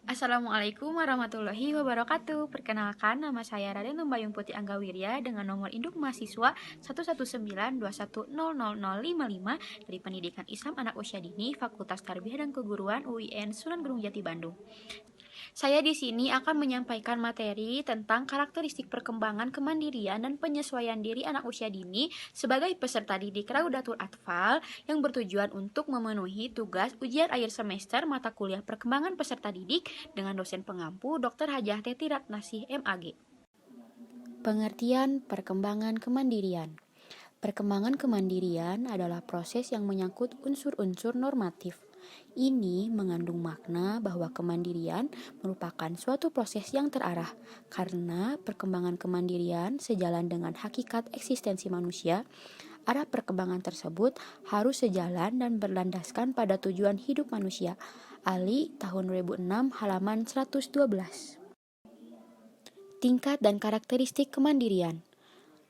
Assalamualaikum warahmatullahi wabarakatuh. Perkenalkan, nama saya Raden Lumbayung Putih Anggawirya dengan nomor induk mahasiswa 11921000055 dari Pendidikan Islam Anak Usia Dini, Fakultas Tarbiyah dan Keguruan UIN Sunan Gunung Jati Bandung. Saya di sini akan menyampaikan materi tentang karakteristik perkembangan kemandirian dan penyesuaian diri anak usia dini sebagai peserta didik Raudatul Atfal yang bertujuan untuk memenuhi tugas ujian akhir semester mata kuliah perkembangan peserta didik dengan dosen pengampu Dr. Hajah Teti Ratnasih MAG. Pengertian perkembangan kemandirian. Perkembangan kemandirian adalah proses yang menyangkut unsur-unsur normatif. Ini mengandung makna bahwa kemandirian merupakan suatu proses yang terarah, karena perkembangan kemandirian sejalan dengan hakikat eksistensi manusia. Arah perkembangan tersebut harus sejalan dan berlandaskan pada tujuan hidup manusia. Ali tahun 2006 halaman 112. Tingkat dan karakteristik kemandirian.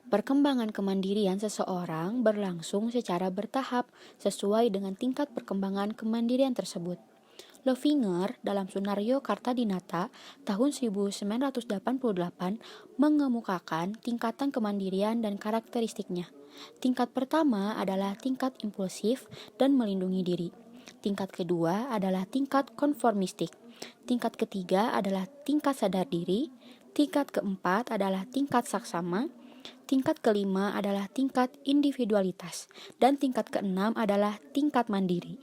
Perkembangan kemandirian seseorang berlangsung secara bertahap sesuai dengan tingkat perkembangan kemandirian tersebut. Lovinger dalam Sunario Kartadinata tahun 1988 mengemukakan tingkatan kemandirian dan karakteristiknya. Tingkat pertama adalah tingkat impulsif dan melindungi diri. Tingkat kedua adalah tingkat konformistik. Tingkat ketiga adalah tingkat sadar diri. Tingkat keempat adalah tingkat saksama. Tingkat kelima adalah tingkat individualitas, dan tingkat keenam adalah tingkat mandiri.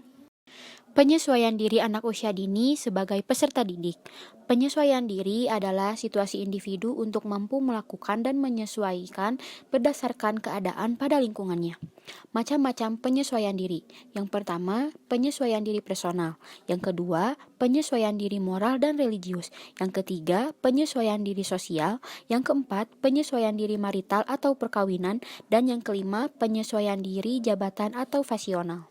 Penyesuaian diri anak usia dini sebagai peserta didik. Penyesuaian diri adalah situasi individu untuk mampu melakukan dan menyesuaikan berdasarkan keadaan pada lingkungannya. Macam-macam penyesuaian diri. Yang pertama, penyesuaian diri personal. Yang kedua, penyesuaian diri moral dan religius. Yang ketiga, penyesuaian diri sosial. Yang keempat, penyesuaian diri marital atau perkawinan. Dan yang kelima, penyesuaian diri jabatan atau fasional.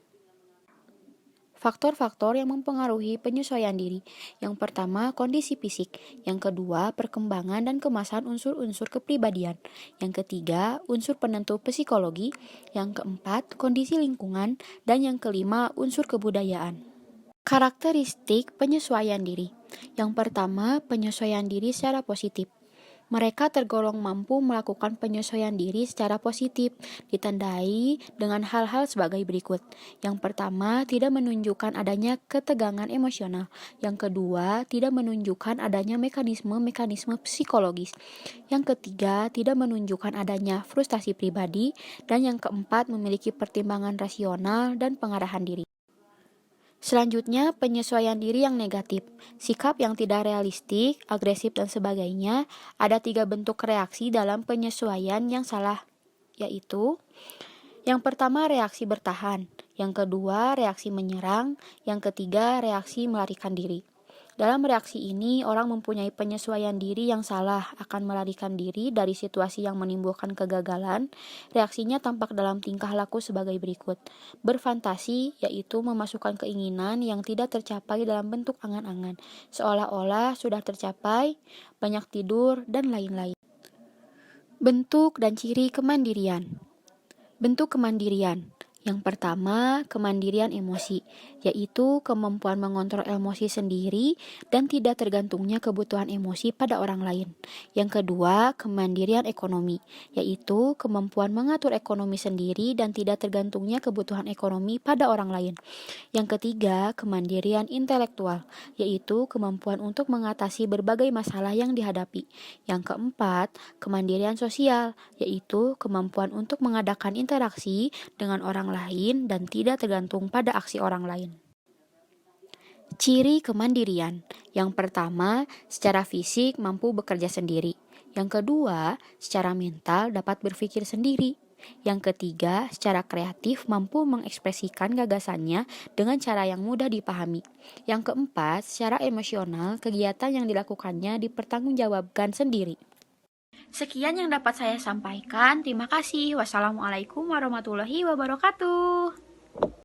Faktor-faktor yang mempengaruhi penyesuaian diri. Yang pertama, kondisi fisik. Yang kedua, perkembangan dan kemasan unsur-unsur kepribadian. Yang ketiga, unsur penentu psikologi. Yang keempat, kondisi lingkungan. Dan yang kelima, unsur kebudayaan. Karakteristik penyesuaian diri. Yang pertama, penyesuaian diri secara positif. Mereka tergolong mampu melakukan penyesuaian diri secara positif, ditandai dengan hal-hal sebagai berikut. Yang pertama, tidak menunjukkan adanya ketegangan emosional. Yang kedua, tidak menunjukkan adanya mekanisme-mekanisme psikologis. Yang ketiga, tidak menunjukkan adanya frustasi pribadi. Dan yang keempat, memiliki pertimbangan rasional dan pengarahan diri. Selanjutnya, penyesuaian diri yang negatif, sikap yang tidak realistik, agresif, dan sebagainya. Ada 3 bentuk reaksi dalam penyesuaian yang salah, yaitu yang pertama reaksi bertahan, yang kedua reaksi menyerang, yang ketiga reaksi melarikan diri. Dalam reaksi ini, orang mempunyai penyesuaian diri yang salah akan melarikan diri dari situasi yang menimbulkan kegagalan. Reaksinya tampak dalam tingkah laku sebagai berikut. Berfantasi, yaitu memasukkan keinginan yang tidak tercapai dalam bentuk angan-angan, seolah-olah sudah tercapai, banyak tidur, dan lain-lain. Bentuk dan ciri kemandirian. Bentuk kemandirian. Yang pertama, kemandirian emosi, yaitu kemampuan mengontrol emosi sendiri dan tidak tergantungnya kebutuhan emosi pada orang lain. Yang kedua, kemandirian ekonomi, yaitu kemampuan mengatur ekonomi sendiri dan tidak tergantungnya kebutuhan ekonomi pada orang lain. Yang ketiga, kemandirian intelektual, yaitu kemampuan untuk mengatasi berbagai masalah yang dihadapi. Yang keempat, kemandirian sosial, yaitu kemampuan untuk mengadakan interaksi dengan orang lain dan tidak tergantung pada aksi orang lain. Ciri kemandirian. Yang pertama, secara fisik mampu bekerja sendiri. Yang kedua, secara mental dapat berpikir sendiri. Yang ketiga, secara kreatif mampu mengekspresikan gagasannya dengan cara yang mudah dipahami. Yang keempat, secara emosional kegiatan yang dilakukannya dipertanggungjawabkan sendiri. Sekian yang dapat saya sampaikan. Terima kasih. Wassalamualaikum warahmatullahi wabarakatuh.